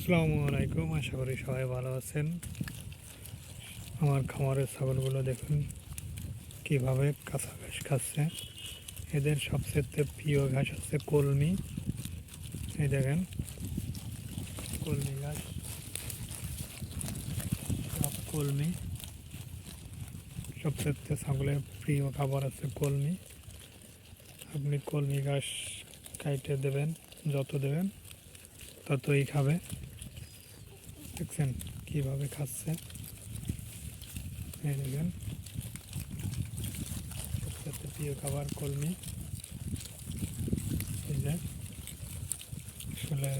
আসসালামু আলাইকুম, আশা করি সবাই ভালো আছেন। আমার খামারের ছাগলগুলো দেখুন কিভাবে কাঁচা ঘাস খাচ্ছে। এদের সবচেয়ে প্রিয় ঘাস হচ্ছে কলমি। এই দেখেন কলমি ঘাস, সব কলমি। সবচেয়ে ছাগলের প্রিয় খাবার হচ্ছে কলমি। আপনি কলমি ঘাস কাইটে দেবেন, যত দেবেন ততই খাবে। দেখছেন কিভাবে খাচ্ছে। এই দেখেন সবচেয়ে প্রিয় খাবার কলমি। এই যে আসলে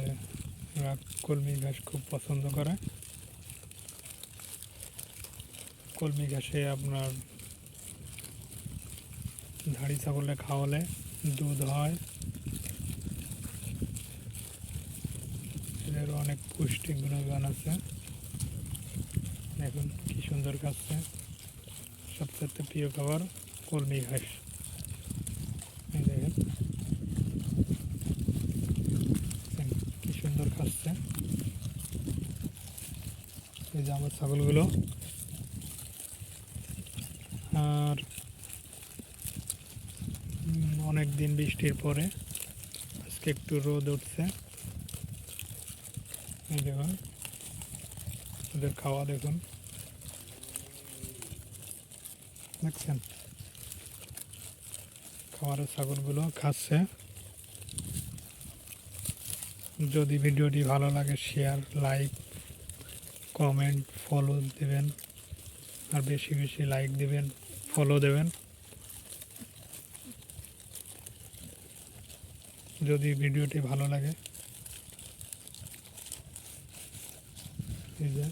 এরা কলমি ঘাস খুব পছন্দ করে। কলমি ঘাসে আপনার ধাড়ি ছাগলে খাওয়ালে দুধ হয়। এদের অনেক পুষ্টি গুণগান আছে। দেখুন কি সুন্দর খাচ্ছে। সবচেয়ে প্রিয় খাবার কলমি ঘাস। এই দেখেন কি সুন্দর খাচ্ছে। এই যে আমার ছাগলগুলো। আর অনেক দিন বৃষ্টির পরে আজকে একটু রোদ উঠছে। এই দেখুন ওদের খাওয়া দেখুন, দেখছেন খাবারের ছাগলগুলো খাচ্ছে। যদি ভিডিওটি ভালো লাগে শেয়ার, লাইক, কমেন্ট, ফলো দেবেন। আর বেশি বেশি লাইক দেবেন, ফলো দেবেন। যদি ভিডিওটি ভালো লাগে, এই যে